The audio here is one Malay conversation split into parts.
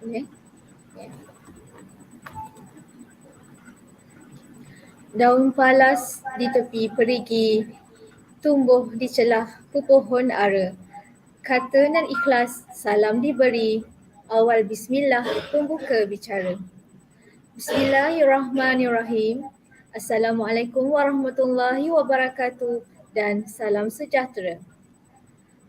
Okay. Daun palas di tepi perigi, tumbuh di celah pepohon ara. Kata nan ikhlas, salam diberi. Awal bismillah, pembuka bicara. Bismillahirrahmanirrahim. Assalamualaikum warahmatullahi wabarakatuh dan salam sejahtera.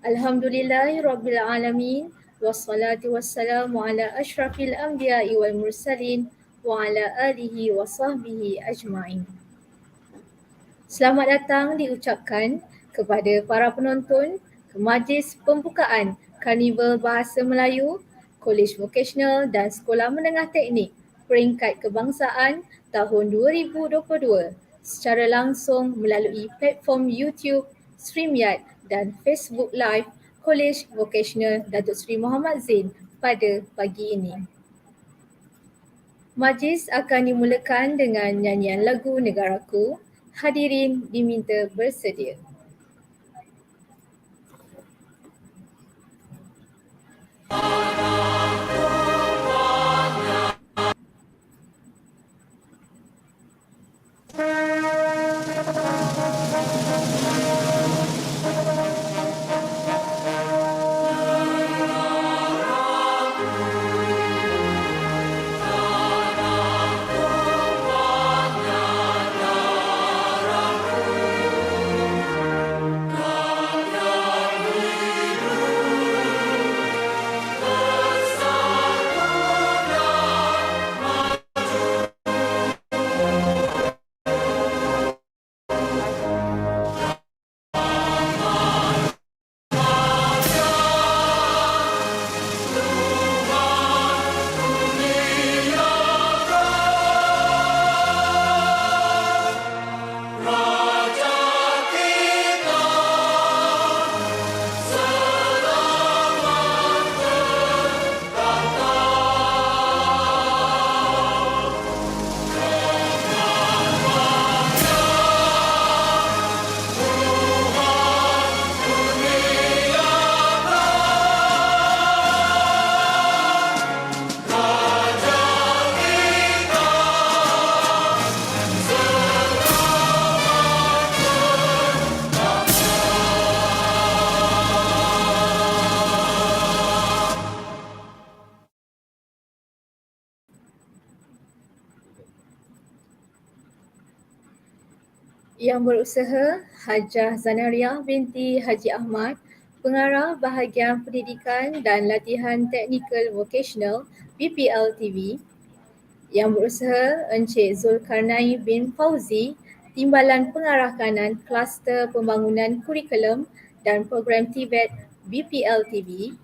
Alhamdulillahirabbil alamin wassalatu wassalamu ala asyrafil anbiya'i wal mursalin wa ala alihi wa sahbihi ajma'in. Selamat datang diucapkan kepada para penonton ke majlis pembukaan Karnival Bahasa Melayu, Kolej Vokasional dan Sekolah Menengah Teknik Peringkat Kebangsaan tahun 2022 secara langsung melalui platform YouTube, StreamYard dan Facebook Live Kolej Vokasional Datuk Seri Muhammad Zain pada pagi ini. Majlis akan dimulakan dengan nyanyian lagu Negaraku. Hadirin diminta bersedia. Yang berusaha Hajah Zanariah binti Haji Ahmad, Pengarah Bahagian Pendidikan dan Latihan Teknikal Vokasional BPL TV. Yang berusaha Encik Zulkarnain bin Fauzi, Timbalan Pengarah Kanan Kluster Pembangunan Kurikulum dan Program TVET BPL TV.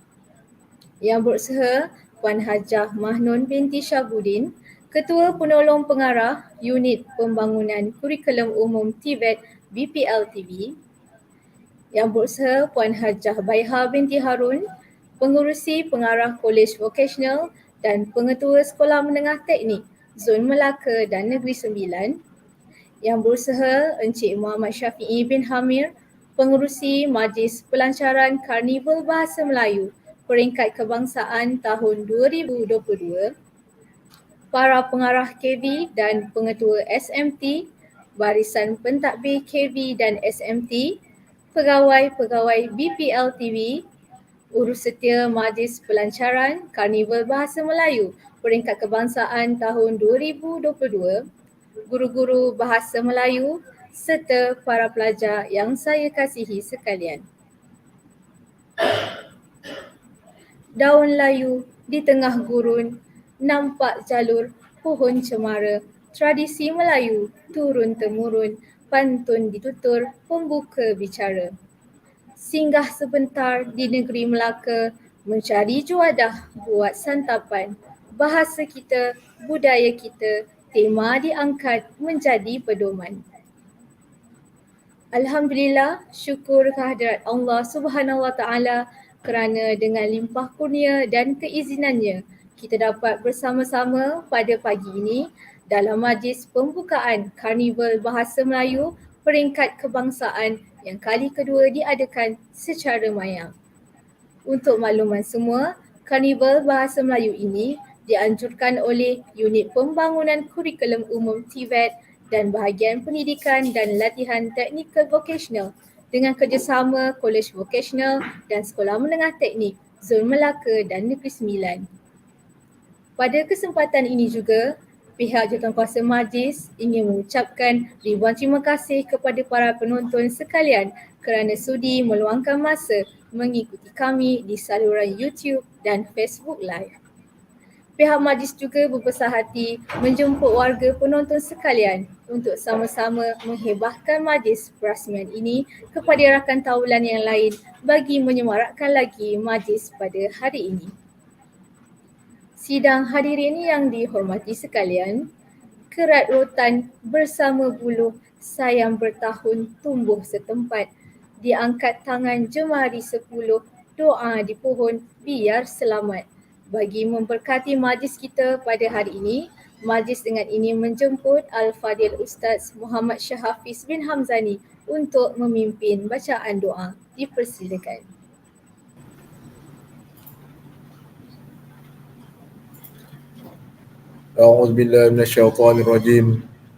Yang berusaha Puan Hajah Mahnun binti Syabuddin, Ketua Penolong Pengarah Unit Pembangunan Kurikulum Umum TVET BPL TV. Yang berusaha Puan Hajah Baiha binti Harun, Pengurusi Pengarah Kolej Vokasional dan Pengetua Sekolah Menengah Teknik Zon Melaka dan Negeri Sembilan. Yang berusaha Encik Muhammad Syafiee bin Hamir, Pengurusi Majlis Pelancaran Karnival Bahasa Melayu Peringkat Kebangsaan tahun 2022. Para pengarah KV dan pengetua SMT, barisan pentadbir KV dan SMT, pegawai-pegawai BPL TV, urus setia Majlis Pelancaran Karnival Bahasa Melayu Peringkat Kebangsaan tahun 2022, guru-guru Bahasa Melayu serta para pelajar yang saya kasihi sekalian. Daun layu di tengah gurun, nampak jalur pohon cemara. Tradisi Melayu turun-temurun, pantun ditutur, pembuka bicara. Singgah sebentar di negeri Melaka, mencari juadah buat santapan. Bahasa kita, budaya kita, tema diangkat menjadi pedoman. Alhamdulillah, syukur kehadirat Allah Subhanahu Wa Taala kerana dengan limpah kurnia dan keizinannya kita dapat bersama-sama pada pagi ini dalam majlis pembukaan Karnival Bahasa Melayu Peringkat Kebangsaan yang kali kedua diadakan secara maya. Untuk makluman semua, Karnival Bahasa Melayu ini dianjurkan oleh Unit Pembangunan Kurikulum Umum TVET dan Bahagian Pendidikan dan Latihan Teknikal Vocational dengan kerjasama Kolej Vocational dan Sekolah Menengah Teknik Zon Melaka dan Negeri Sembilan. Pada kesempatan ini juga, pihak Jawatankuasa Majlis ingin mengucapkan ribuan terima kasih kepada para penonton sekalian kerana sudi meluangkan masa mengikuti kami di saluran YouTube dan Facebook Live. Pihak majlis juga berbesar hati menjemput warga penonton sekalian untuk sama-sama menghebahkan majlis perasmian ini kepada rakan taulan yang lain bagi menyemarakkan lagi majlis pada hari ini. Sidang hadirin yang dihormati sekalian, kerat rotan bersama buluh sayang bertahun tumbuh setempat, diangkat tangan jemari 10, doa di pohon biar selamat. Bagi memberkati majlis kita pada hari ini, majlis dengan ini menjemput Al-Fadil Ustaz Muhammad Syahafiz bin Hamzani untuk memimpin bacaan doa. Dipersilakan. أعوذ بالله من الشيطان الرجيم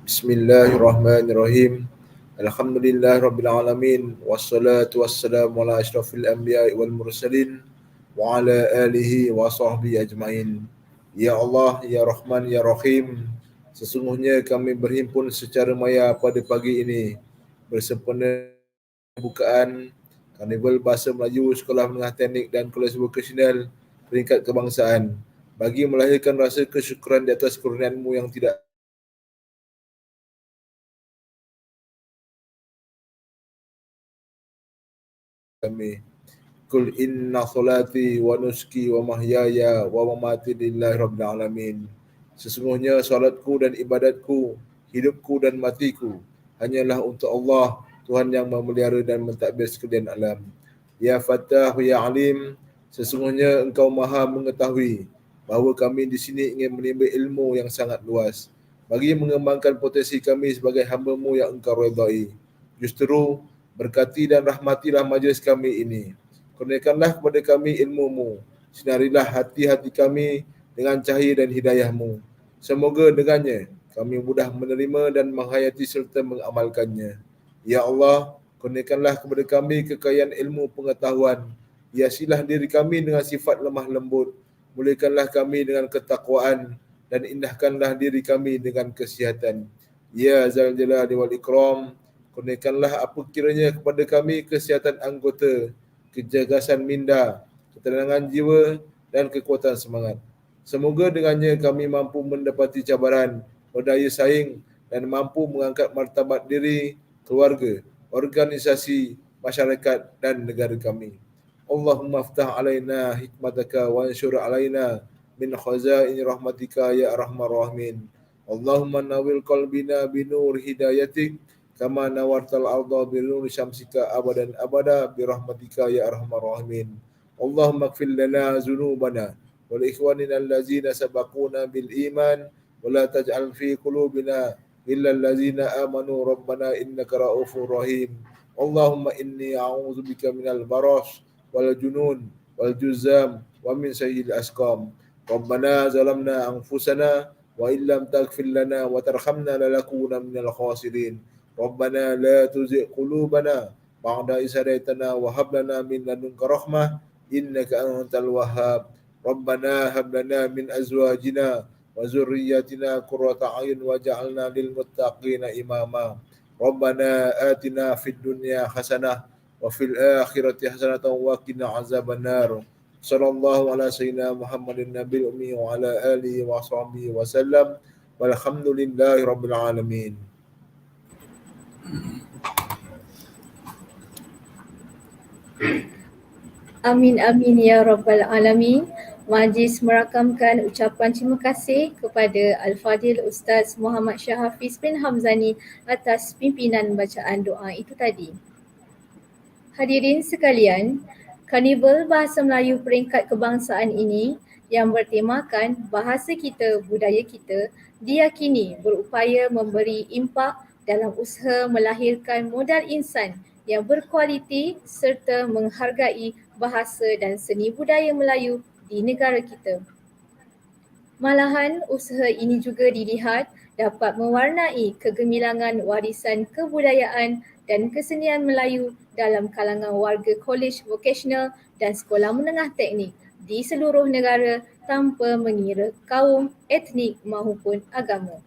بسم الله الرحمن الرحيم الحمد لله رب العالمين والصلاة والسلام على أشرف الأنبياء والمرسلين وعلى آله وصحبه أجمعين. Ya Allah, Ya Rahman, Ya Rahim, sesungguhnya kami berhimpun secara maya pada pagi ini bersempena pembukaan Karnival Bahasa Melayu Sekolah Menengah Teknik dan Kolej Vokasional peringkat kebangsaan bagi melahirkan rasa kesyukuran di atas kurniaan-Mu yang tidak kami. Kul inna salati wa nuski wa mahyaya wa mamati lillahi rabbil alamin. Sesungguhnya salatku dan ibadatku, hidupku dan matiku hanyalah untuk Allah, Tuhan yang memelihara dan mentadbir sekalian alam. Ya Fattah, Ya Alim, sesungguhnya Engkau Maha mengetahui bahawa kami di sini ingin menimba ilmu yang sangat luas bagi mengembangkan potensi kami sebagai hamba-Mu yang Engkau redai. Justru berkati dan rahmatilah majlis kami ini. Kurniakanlah kepada kami ilmu-Mu. Sinarilah hati-hati kami dengan cahaya dan hidayah-Mu. Semoga dengannya kami mudah menerima dan menghayati serta mengamalkannya. Ya Allah, kurniakanlah kepada kami kekayaan ilmu pengetahuan. Hiasilah diri kami dengan sifat lemah lembut. Muliakanlah kami dengan ketakwaan dan indahkanlah diri kami dengan kesihatan. Ya Zal Jalali wal Ikram, kurniakanlah apa kiranya kepada kami kesihatan anggota, kejagasan minda, ketenangan jiwa dan kekuatan semangat. Semoga dengannya kami mampu mendapati cabaran, berdaya saing dan mampu mengangkat martabat diri, keluarga, organisasi, masyarakat dan negara kami. Allahumma aftah alaina hikmataka wa ansyur alaina min khazain rahmatika ya arhamar rahimin. Allahumma nawil qalbina binur hidayatik kama nawartal arda binur syamsika abadan abada birahmatika ya arhamar rahimin. Allahumma ighfir lana dzunubana wal ikhwanina allazina sabaquna bil iman wa la taj'al fi qulubina illa allazina amanu rabbana innaka raufur rahim. Allahumma inni a'udzubika minal baras wal junun wal juzam wa min sayyi'il asqam. Rabbana zalamna anfusana wa illam taghfir lana wa tarhamna lanakuna minal khasirin. Rabbana la tuzigh qulubana ba'da idh hadaytana wa hab lana min ladunka rahmah innaka antal wahhab. Rabbana hab lana min azwajina wa zurriyyatina qurrata a'yun waj'alna lil muttaqina imama. Rabbana atina fid dunya hasanah wa fil akhirati hasanatan wa qina azabannar. Sallallahu ala sayyidina Muhammadin nabiyil ummi wa ala alihi wa sahbihi wa sallam. Walhamdulillahi rabbil alamin. Amin amin ya rabbal alamin. Majlis merakamkan ucapan terima kasih kepada Al-Fadil Ustaz Muhammad Syahafiz bin Hamzani atas pimpinan bacaan doa itu tadi. Hadirin sekalian, Karnival Bahasa Melayu peringkat kebangsaan ini yang bertemakan bahasa kita, budaya kita, diyakini berupaya memberi impak dalam usaha melahirkan modal insan yang berkualiti serta menghargai bahasa dan seni budaya Melayu di negara kita. Malahan, usaha ini juga dilihat dapat mewarnai kegemilangan warisan kebudayaan dan kesenian Melayu dalam kalangan warga kolej vokasional dan sekolah menengah teknik di seluruh negara tanpa mengira kaum, etnik maupun agama.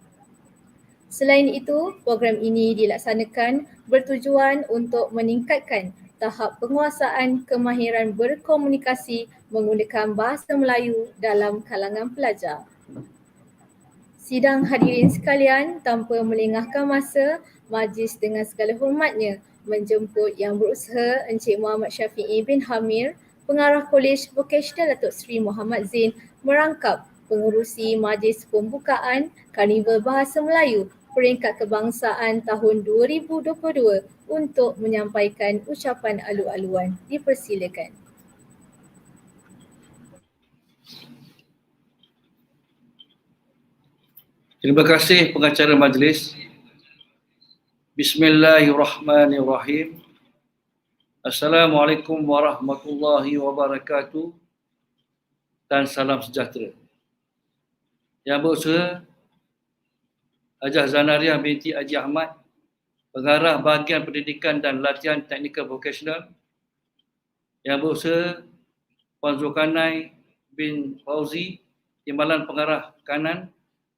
Selain itu, program ini dilaksanakan bertujuan untuk meningkatkan tahap penguasaan kemahiran berkomunikasi menggunakan bahasa Melayu dalam kalangan pelajar. Sidang hadirin sekalian, tanpa melengahkan masa, majlis dengan segala hormatnya menjemput Yang Berusaha Encik Muhammad Syafiee bin Hamir, Pengarah Kolej Vokasional Datuk Seri Muhammad Zain merangkap pengerusi majlis pembukaan Karnival Bahasa Melayu Peringkat Kebangsaan tahun 2022 untuk menyampaikan ucapan alu-aluan. Dipersilakan. Terima kasih pengacara majlis. Bismillahirrahmanirrahim. Assalamualaikum warahmatullahi wabarakatuh dan salam sejahtera. Yang Berusaha Hajah Zanariah binti Haji Ahmad, Pengarah Bahagian Pendidikan dan Latihan Teknikal Vokasional. Yang Berusaha Puan Zulkarnain bin Fauzi, Timbalan Pengarah Kanan,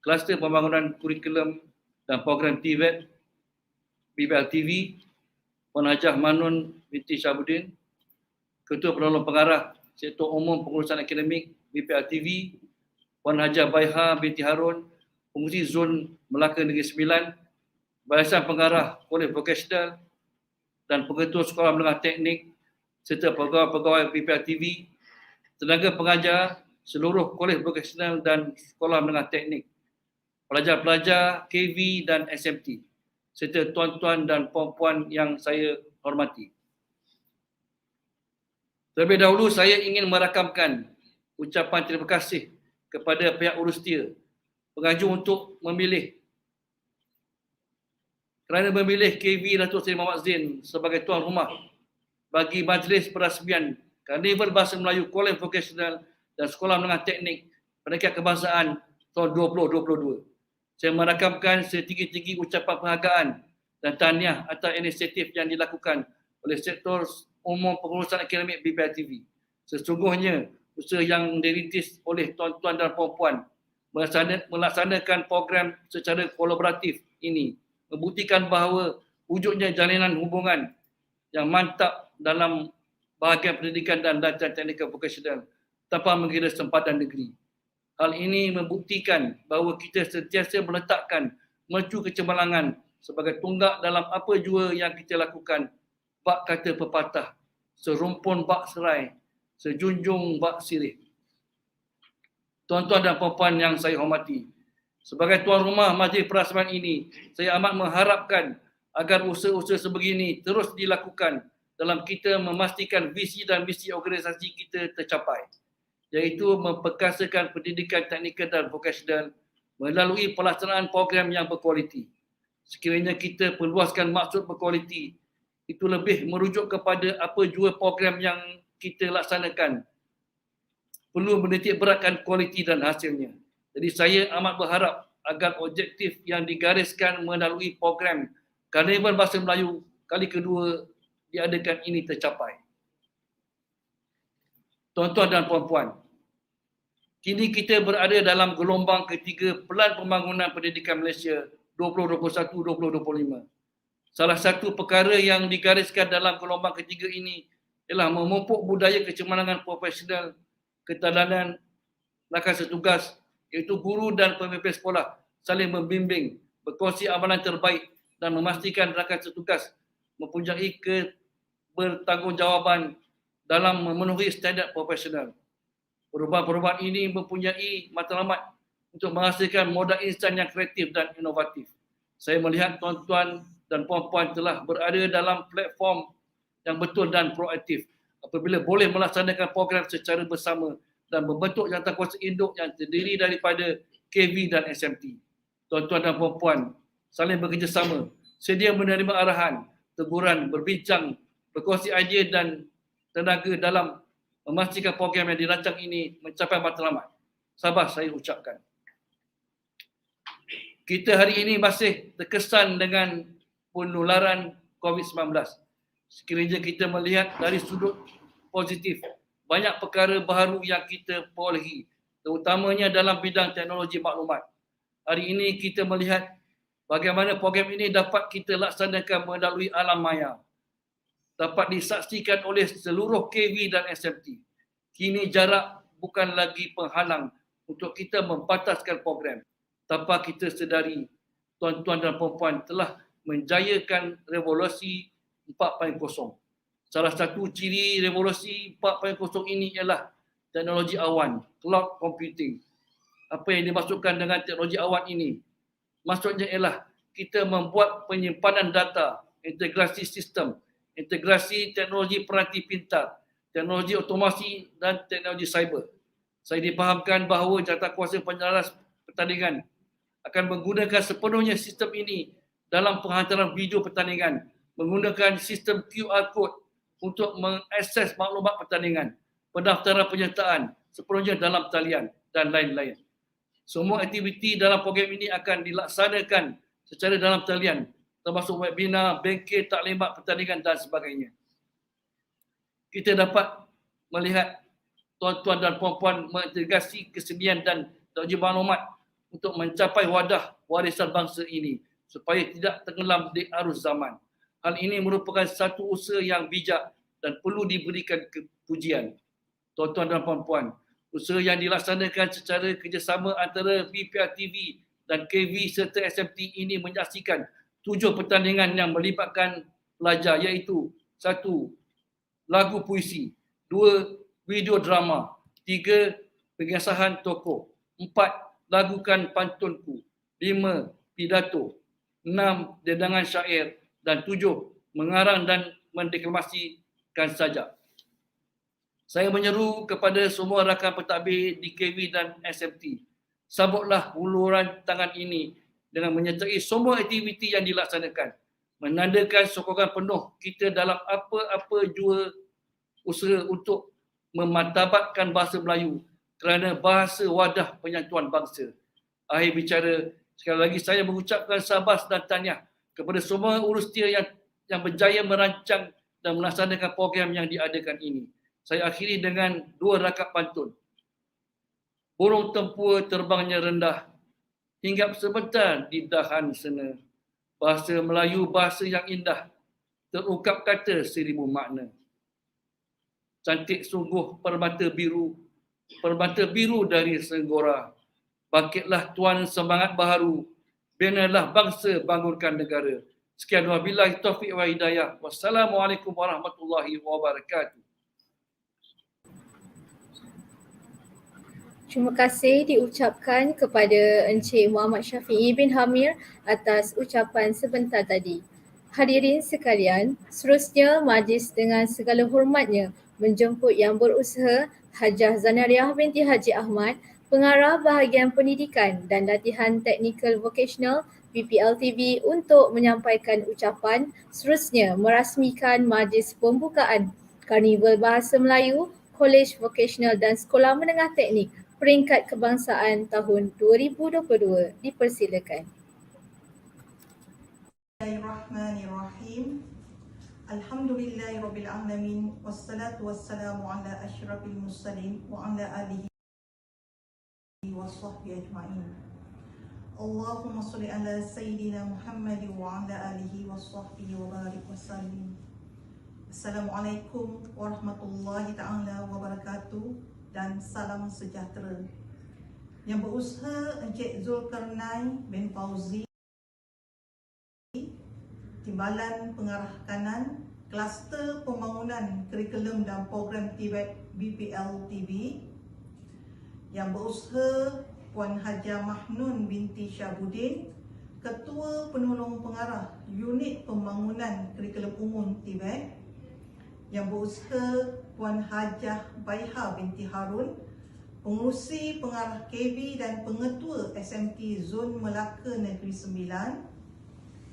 Kluster Pembangunan Kurikulum dan Program TVET, BPL TV. Puan Hajah Manun binti Syabuddin, Ketua Penolong Pengarah Sektor Umum Pengurusan Akademik BPL TV. Puan Hajah Baiha binti Harun, Pengurusi Zon Melaka Negeri Sembilan, Barisan Pengarah Kolej Vokasional dan Pengetua Sekolah Menengah Teknik serta pegawai-pegawai BPL TV, tenaga pengajar seluruh Kolej Vokasional dan Sekolah Menengah Teknik, pelajar-pelajar KV dan SMT, serta tuan-tuan dan puan-puan yang saya hormati. Terlebih dahulu saya ingin merakamkan ucapan terima kasih kepada pihak urustia pengajuh untuk kerana memilih KV Datuk Seri Muhammad Zain sebagai tuan rumah bagi majlis perasmian Karnival Bahasa Melayu Kolej Vokasional dan Sekolah Menengah Teknik Peringkat Kebangsaan tahun 2022. Saya merakamkan setinggi-tinggi ucapan penghargaan dan tahniah atas inisiatif yang dilakukan oleh Sektor Umum Pengurusan Akademik BPL TV. Sesungguhnya, usaha yang dirintis oleh tuan-tuan dan puan-puan melaksanakan program secara kolaboratif ini membuktikan bahawa wujudnya jalinan hubungan yang mantap dalam bahagian pendidikan dan latihan teknikal vokasional tanpa mengira sempadan negeri. Hal ini membuktikan bahawa kita sentiasa meletakkan mercu kecemerlangan sebagai tunggak dalam apa jua yang kita lakukan. Bak kata pepatah, serumpun bak serai, sejunjung bak sirih. Tuan-tuan dan puan-puan yang saya hormati, sebagai tuan rumah majlis perasmian ini, saya amat mengharapkan agar usaha-usaha sebegini terus dilakukan dalam kita memastikan visi dan misi organisasi kita tercapai, iaitu memperkasakan pendidikan teknikal dan vokasional melalui pelaksanaan program yang berkualiti. Sekiranya kita perluaskan maksud berkualiti, itu lebih merujuk kepada apa jua program yang kita laksanakan perlu menitik beratkan kualiti dan hasilnya. Jadi saya amat berharap agar objektif yang digariskan melalui program Karnival Bahasa Melayu kali kedua diadakan ini tercapai. Tuan-tuan dan puan-puan, kini kita berada dalam gelombang ketiga Pelan Pembangunan Pendidikan Malaysia 2021-2025. Salah satu perkara yang digariskan dalam gelombang ketiga ini ialah memupuk budaya kecemerlangan profesional, keteladan rakan setugas, iaitu guru dan pemimpin sekolah saling membimbing, berkongsi amalan terbaik dan memastikan rakan setugas mempunyai bertanggungjawab dalam memenuhi standard profesional. Perubahan-perubahan ini mempunyai matlamat untuk menghasilkan modal insan yang kreatif dan inovatif. Saya melihat tuan-tuan dan puan-puan telah berada dalam platform yang betul dan proaktif apabila boleh melaksanakan program secara bersama dan membentuk jawatankuasa induk yang terdiri daripada KV dan SMT. Tuan-tuan dan puan-puan saling bekerjasama, sedia menerima arahan, teguran, berbincang, berkongsi idea dan tenaga dalam memastikan program yang dirancang ini mencapai matlamat. Sabar saya ucapkan. Kita hari ini masih terkesan dengan penularan COVID-19. Sekiranya kita melihat dari sudut positif, banyak perkara baru yang kita perolehi, terutamanya dalam bidang teknologi maklumat. Hari ini kita melihat bagaimana program ini dapat kita laksanakan melalui alam maya. Dapat disaksikan oleh seluruh KV dan SMT. Kini jarak bukan lagi penghalang untuk kita membataskan program. Tanpa kita sedari, tuan-tuan dan puan-puan telah menjayakan revolusi 4.0. Salah satu ciri revolusi 4.0 ini ialah teknologi awan, cloud computing. Apa yang dimaksudkan dengan teknologi awan ini? Maksudnya ialah kita membuat penyimpanan data, integrasi sistem, integrasi teknologi peranti pintar, teknologi otomasi dan teknologi cyber. Saya dipahamkan bahawa jawatankuasa penyelaras pertandingan akan menggunakan sepenuhnya sistem ini dalam penghantaran video pertandingan, menggunakan sistem QR code untuk mengakses maklumat pertandingan, pendaftaran penyertaan sepenuhnya dalam talian dan lain-lain. Semua aktiviti dalam program ini akan dilaksanakan secara dalam talian, termasuk webinar, bengkel, taklimat pertandingan dan sebagainya. Kita dapat melihat tuan-tuan dan puan-puan mengintegrasi kesenian dan teknologi maklumat untuk mencapai wadah warisan bangsa ini supaya tidak tenggelam di arus zaman. Hal ini merupakan satu usaha yang bijak dan perlu diberikan pujian. Tuan-tuan dan puan-puan, usaha yang dilaksanakan secara kerjasama antara BPL TV dan KV serta SMT ini menyaksikan 7 pertandingan yang melibatkan pelajar, iaitu 1. Lagu puisi, 2. Video drama, 3. Pengesahan tokoh, 4. Lagukan pantunku, 5. Pidato, 6. Dendangan syair dan 7. Mengarang dan mendeklamasikan sajak. Saya menyeru kepada semua rakan pentadbir di KV dan SMT, sambutlah uluran tangan ini dengan menyertai semua aktiviti yang dilaksanakan, menandakan sokongan penuh kita dalam apa-apa jua usaha untuk memartabatkan bahasa Melayu kerana bahasa wadah penyatuan bangsa. Akhir bicara, sekali lagi saya mengucapkan sabas dan tahniah kepada semua urustia yang berjaya merancang dan melaksanakan program yang diadakan ini. Saya akhiri dengan 2 rakaat pantun. Burung tempur terbangnya rendah, hinggap sebentar di dahan sena. Bahasa Melayu bahasa yang indah, terungkap kata 1000 makna. Cantik sungguh permata biru dari Senggora. Bangkitlah tuan semangat baharu, binalah bangsa, bangunkan negara. Sekian wabillahi taufiq wa hidayah. Wassalamualaikum warahmatullahi wabarakatuh. Terima kasih diucapkan kepada Encik Muhammad Syafiee bin Hamir atas ucapan sebentar tadi. Hadirin sekalian, seterusnya majlis dengan segala hormatnya menjemput Yang Berusaha Hajah Zanariah binti Haji Ahmad, Pengarah Bahagian Pendidikan dan Latihan Teknikal Vocational BPL-TV untuk menyampaikan ucapan, seterusnya merasmikan majlis pembukaan Karnival Bahasa Melayu Kolej Vocational dan Sekolah Menengah Teknik Peringkat Kebangsaan tahun 2022. Dipersilakan. Bismillahirrahmanirrahim. Alhamdulillahirabbil alamin wassalatu wassalamu ala asyrafil mursalin wa ala alihi washabbihi ajmain. Allahumma shalli ala sayyidina Muhammad wa ala alihi washabbihi wa barik wasallim. Assalamualaikum warahmatullahi taala wabarakatuh dan salam sejahtera. Yang Berusaha Encik Zulkarnain bin Fauzi, Timbalan Pengarah Kanan, Kluster Pembangunan Kurikulum dan Program TVET BPL TV. Yang Berusaha Puan Hajah Mahnun binti Syabuddin, Ketua Penolong Pengarah Unit Pembangunan Kurikulum Umum TVET. Yang Berusaha Puan Hajah Baiha binti Harun, Pengurusi Pengarah KV dan Pengetua SMT Zon Melaka Negeri Sembilan.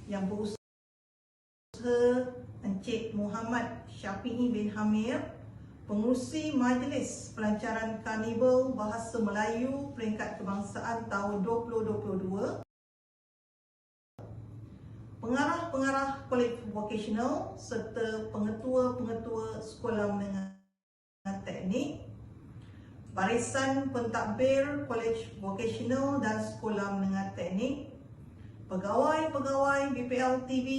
Yang Berusaha Encik Muhammad Syafiee bin Hamir, Pengurusi Majlis Pelancaran Karnival Bahasa Melayu Peringkat Kebangsaan tahun 2022, pengarah-pengarah kolej vokasional serta pengetua-pengetua sekolah menengah teknik, barisan pentadbir kolej vokasional dan sekolah menengah teknik, pegawai-pegawai BPL TV,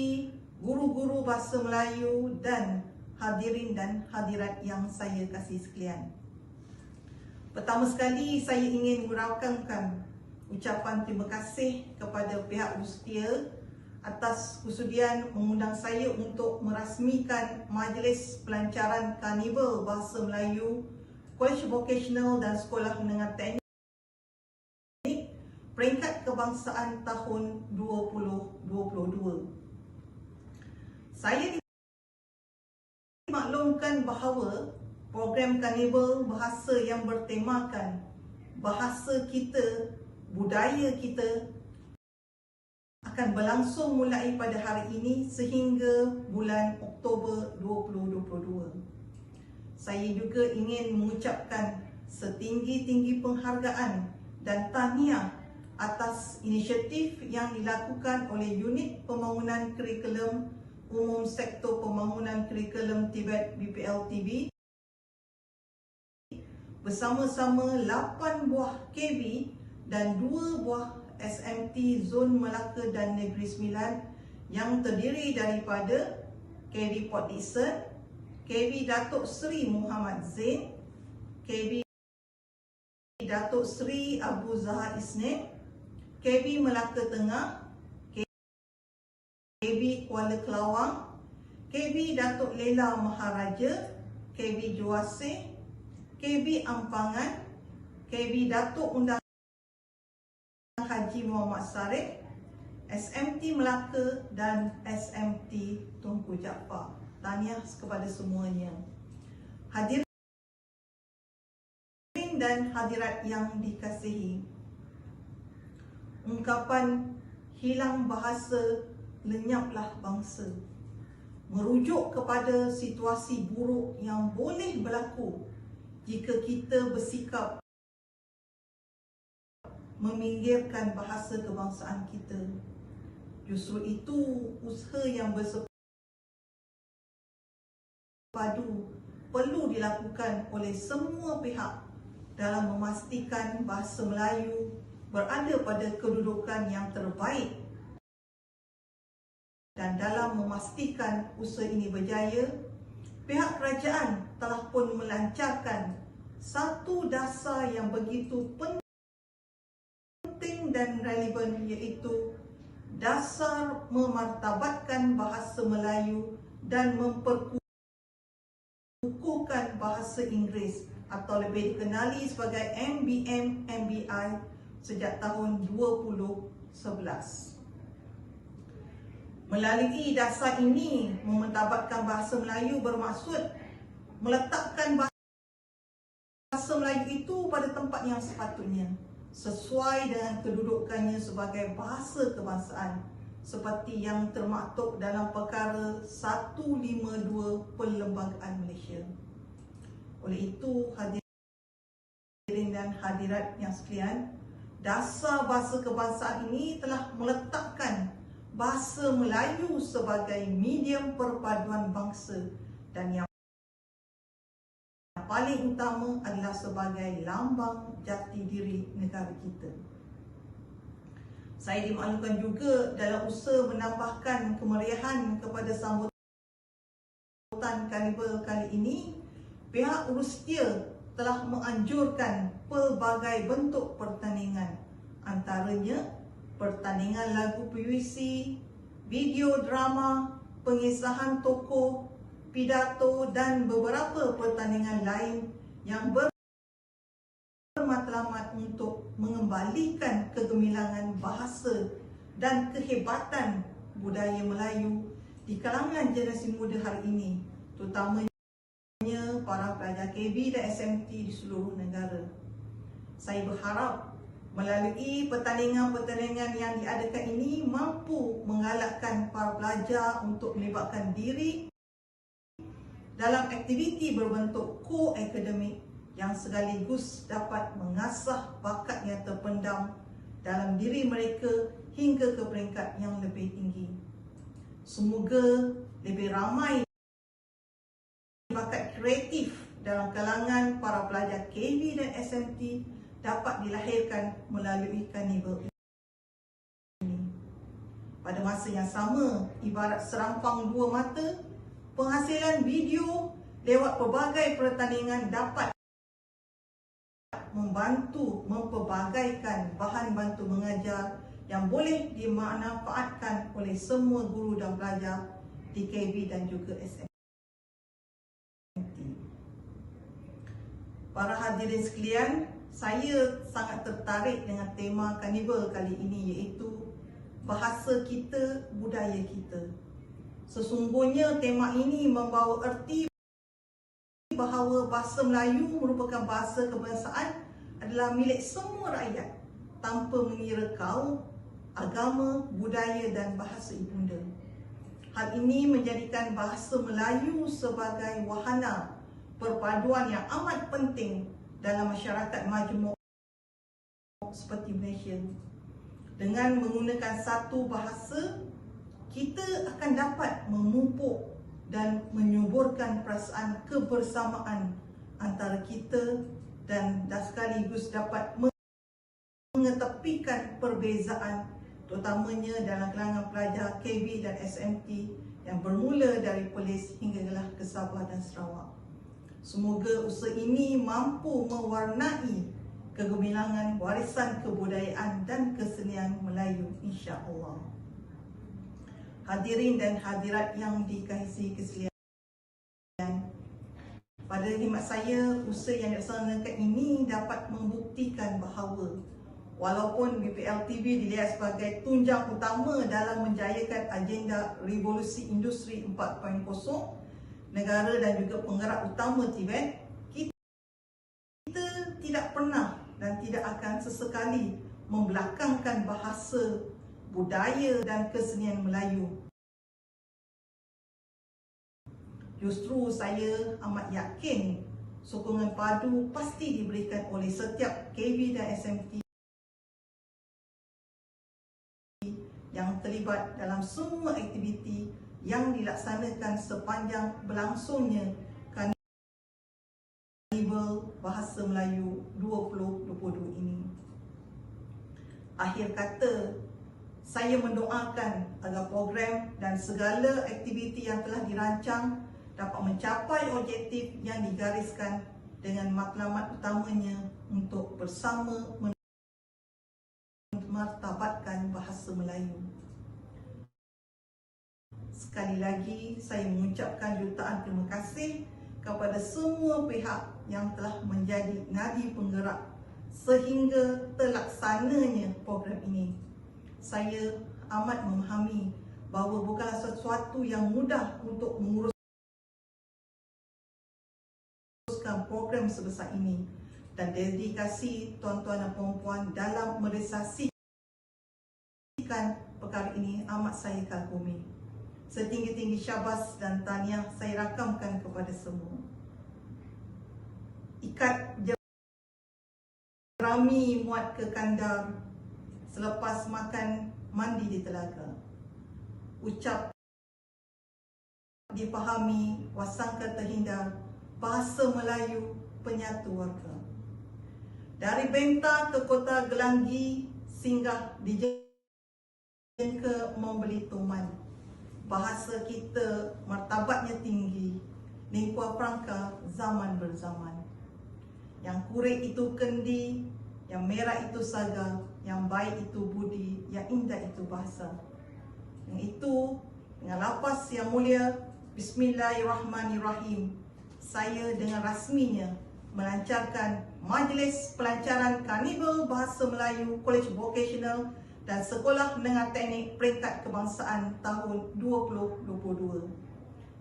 guru-guru bahasa Melayu dan hadirin dan hadirat yang saya kasih sekalian. Pertama sekali saya ingin merakamkan ucapan terima kasih kepada pihak Rustia atas kesudian mengundang saya untuk merasmikan Majlis Pelancaran Karnival Bahasa Melayu Kolej Vokasional dan Sekolah Menengah Teknik Peringkat Kebangsaan tahun 2022. Saya dimaklumkan bahawa program karnival bahasa yang bertemakan bahasa kita, budaya kita akan berlangsung mulai pada hari ini sehingga bulan Oktober 2022. Saya juga ingin mengucapkan setinggi-tinggi penghargaan dan tahniah atas inisiatif yang dilakukan oleh Unit Pembangunan Kurikulum Umum Sektor Pembangunan Kurikulum Tibet BPL TV bersama-sama 8 buah KB dan 2 buah SMT Zon Melaka dan Negeri Sembilan yang terdiri daripada KB Port Dickson, KB Datuk Seri Muhammad Zain, KB Datuk Seri Abu Zahar Isnin, KB Melaka Tengah, KB Kuala Kelawang, KB Datuk Lela Maharaja, KB Juaseh, KB Ampangan, KB Datuk Undang Haji Muhammad Sarif, SMT Melaka dan SMT Tunku Jaafar. Tahniah kepada semuanya. Hadirin dan hadirat yang dikasihi, ungkapan hilang bahasa lenyaplah bangsa merujuk kepada situasi buruk yang boleh berlaku jika kita bersikap meminggirkan bahasa kebangsaan kita. Justru itu usaha yang bersepadu perlu dilakukan oleh semua pihak dalam memastikan bahasa Melayu berada pada kedudukan yang terbaik. Dan dalam memastikan usaha ini berjaya, pihak kerajaan telah pun melancarkan satu dasar yang begitu penting dan relevan, iaitu dasar memartabatkan bahasa Melayu dan memperkukuhkan bahasa Inggeris atau lebih dikenali sebagai MBM MBI sejak tahun 2011. Melalui dasar ini, memartabatkan bahasa Melayu bermaksud meletakkan bahasa Melayu itu pada tempat yang sepatutnya, sesuai dengan kedudukannya sebagai bahasa kebangsaan seperti yang termaktub dalam perkara 152 Perlembagaan Malaysia. Oleh itu, hadirin dan hadirat yang sekalian, dasar bahasa kebangsaan ini telah meletakkan bahasa Melayu sebagai medium perpaduan bangsa dan yang paling utama adalah sebagai lambang jati diri negara kita. Saya dimaklumkan juga dalam usaha menambahkan kemeriahan kepada sambutan karnival kali ini, pihak Rustia telah menganjurkan pelbagai bentuk pertandingan, antaranya pertandingan lagu puisi, video drama, pengisahan tokoh, pidato dan beberapa pertandingan lain yang bermatlamat untuk mengembalikan kegemilangan bahasa dan kehebatan budaya Melayu di kalangan generasi muda hari ini, terutamanya para pelajar KB dan SMT di seluruh negara. Saya berharap melalui pertandingan-pertandingan yang diadakan ini mampu menggalakkan para pelajar untuk melibatkan diri dalam aktiviti berbentuk co-akademik yang sekaligus dapat mengasah bakat yang terpendam dalam diri mereka hingga ke peringkat yang lebih tinggi. Semoga lebih ramai bakat kreatif dalam kalangan para pelajar KV dan SMT dapat dilahirkan melalui karnival ini. Pada masa yang sama, ibarat serampang dua mata, penghasilan video lewat pelbagai pertandingan dapat membantu mempelbagaikan bahan bantu mengajar yang boleh dimanfaatkan oleh semua guru dan pelajar di KB dan juga SMT. Para hadirin sekalian, saya sangat tertarik dengan tema karnival kali ini, iaitu bahasa kita, budaya kita. Sesungguhnya tema ini membawa erti bahawa bahasa Melayu merupakan bahasa kebangsaan adalah milik semua rakyat tanpa mengira kaum, agama, budaya dan bahasa ibunda. Hal ini menjadikan bahasa Melayu sebagai wahana perpaduan yang amat penting dalam masyarakat majmuk seperti Malaysia. Dengan menggunakan satu bahasa, kita akan dapat memupuk dan menyuburkan perasaan kebersamaan antara kita dan sekaligus dapat mengetepikan perbezaan, terutamanya dalam kalangan pelajar KB dan SMT yang bermula dari Perlis hinggalah ke Sabah dan Sarawak. Semoga usaha ini mampu mewarnai kegemilangan warisan kebudayaan dan kesenian Melayu, insya-Allah. Hadirin dan hadirat yang dikasihi sekalian, pada khidmat saya, usaha yang dilaksanakan ini dapat membuktikan bahawa walaupun BPL TV dilihat sebagai tunjang utama dalam menjayakan agenda revolusi industri 4.0, negara dan juga penggerak utama Tibet, kita tidak pernah dan tidak akan sesekali membelakangkan bahasa, budaya dan kesenian Melayu. Justru saya amat yakin sokongan padu pasti diberikan oleh setiap KB dan SMT yang terlibat dalam semua aktiviti yang dilaksanakan sepanjang berlangsungnya Karnival Bahasa Melayu 2022 ini. Akhir kata, saya mendoakan agar program dan segala aktiviti yang telah dirancang dapat mencapai objektif yang digariskan dengan matlamat utamanya untuk bersama memartabatkan bahasa Melayu. Sekali lagi, saya mengucapkan jutaan terima kasih kepada semua pihak yang telah menjadi nadi penggerak sehingga terlaksananya program ini. Saya amat memahami bahawa bukanlah sesuatu yang mudah untuk menguruskan program sebesar ini, dan dedikasi tuan-tuan dan puan-puan dalam merealisasikan perkara ini amat saya kagumi. Setinggi-tinggi syabas dan tahniah saya rakamkan kepada semua. Ikat jerami muat ke kandar, selepas makan mandi di telaga. Ucap dipahami, wasangka terhindar, bahasa Melayu penyatu warga. Dari Benta ke kota Gelanggi, singgah di jengka membeli tuman. Bahasa kita martabatnya tinggi, lingkuah perangka zaman berzaman. Yang kurik itu kendi, yang merah itu saga, yang baik itu budi, yang indah itu bahasa. Yang itu dengan lapas yang mulia, Bismillahirrahmanirrahim, saya dengan rasminya melancarkan Majlis Pelancaran Karnival Bahasa Melayu Kolej Vocasional dan Sekolah Menengah Teknik Peringkat Kebangsaan tahun 2022.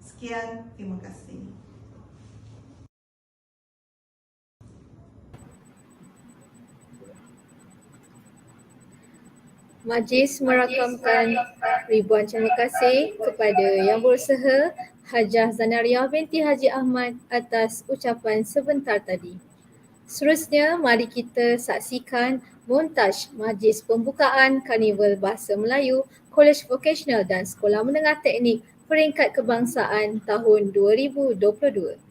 Sekian, terima kasih. Majlis merakamkan ribuan terima kasih kepada yang berusaha Hajah Zanaria binti Haji Ahmad atas ucapan sebentar tadi. Seterusnya, mari kita saksikan montaj majlis pembukaan Karnival Bahasa Melayu Kolej Vokasional dan Sekolah Menengah Teknik Peringkat Kebangsaan tahun 2022.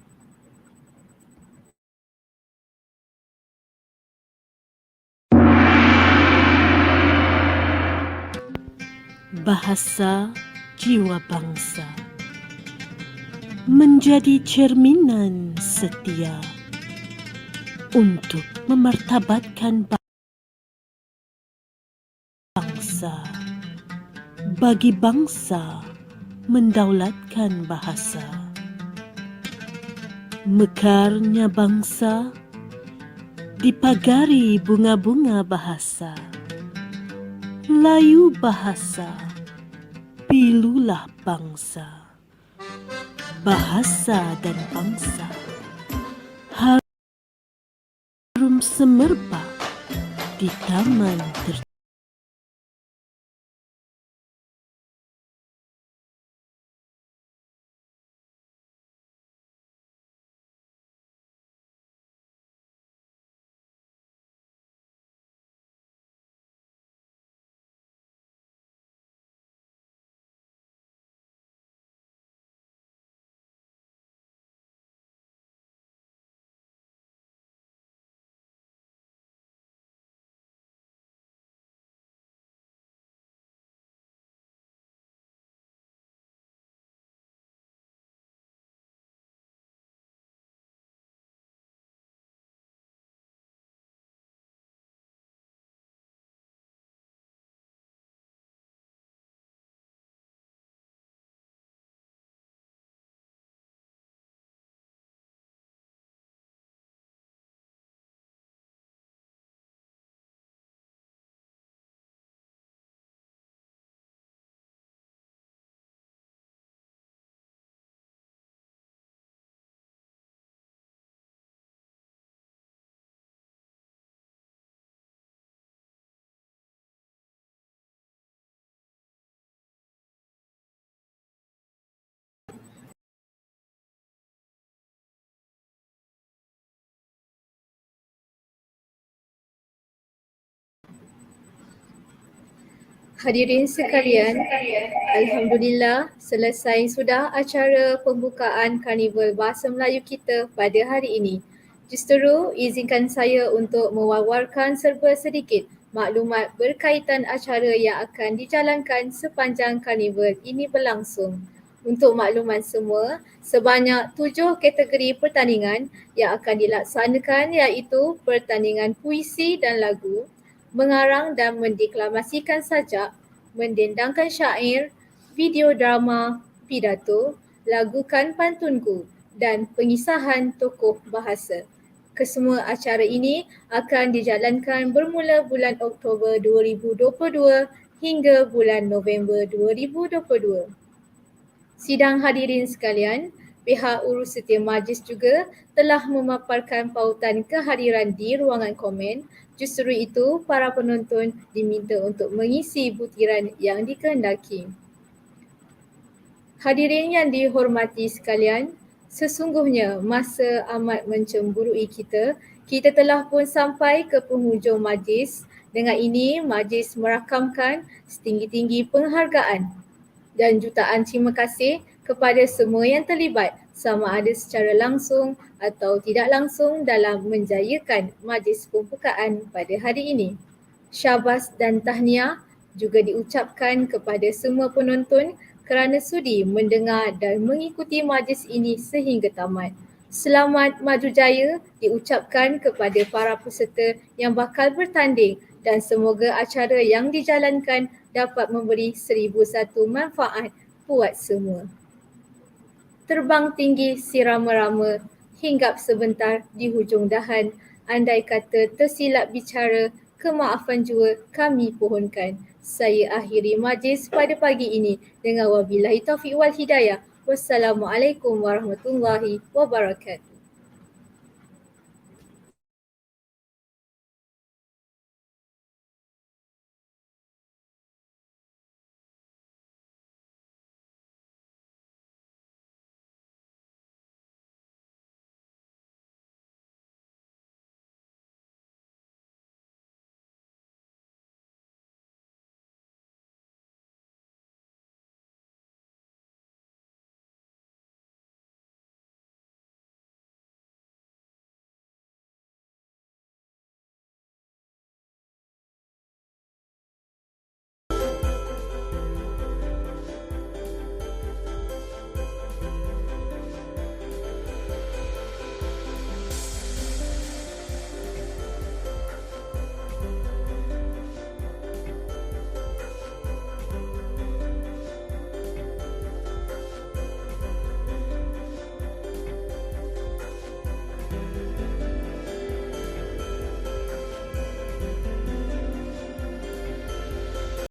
Bahasa jiwa bangsa menjadi cerminan setia untuk memartabatkan bangsa. Bagi bangsa mendaulatkan bahasa. Mekarnya bangsa dipagari bunga-bunga bahasa. Layu bahasa, pilulah bangsa. Bahasa dan bangsa harum semerbak di taman Hadirin sekalian, Alhamdulillah selesai sudah acara pembukaan Karnival Bahasa Melayu kita pada hari ini. Justeru, izinkan saya untuk mewawarkan serba sedikit maklumat berkaitan acara yang akan dijalankan sepanjang Karnival ini berlangsung. Untuk makluman semua, sebanyak 7 kategori pertandingan yang akan dilaksanakan iaitu pertandingan puisi dan lagu, mengarang dan mendeklamasikan sajak, mendendangkan syair, video drama, pidato, lagukan pantunku dan pengisahan tokoh bahasa. Kesemua acara ini akan dijalankan bermula bulan Oktober 2022 hingga bulan November 2022. Sidang hadirin sekalian, pihak urusetia majlis juga telah memaparkan pautan kehadiran di ruangan komen. Justru itu, para penonton diminta untuk mengisi butiran yang dikehendaki. Hadirin yang dihormati sekalian, sesungguhnya masa amat mencemburui kita telah pun sampai ke penghujung majlis. Dengan ini, majlis merakamkan setinggi-tinggi penghargaan dan jutaan terima kasih kepada semua yang terlibat sama ada secara langsung atau tidak langsung dalam menjayakan majlis pembukaan pada hari ini. Syabas dan tahniah juga diucapkan kepada semua penonton kerana sudi mendengar dan mengikuti majlis ini sehingga tamat. Selamat maju jaya diucapkan kepada para peserta yang bakal bertanding dan semoga acara yang dijalankan dapat memberi 1001 manfaat buat semua. Terbang tinggi si rama-rama, hinggap sebentar di hujung dahan. Andai kata tersilap bicara, kemaafan jua kami pohonkan. Saya akhiri majlis pada pagi ini dengan wabillahi taufiq wal hidayah. Wassalamualaikum warahmatullahi wabarakatuh.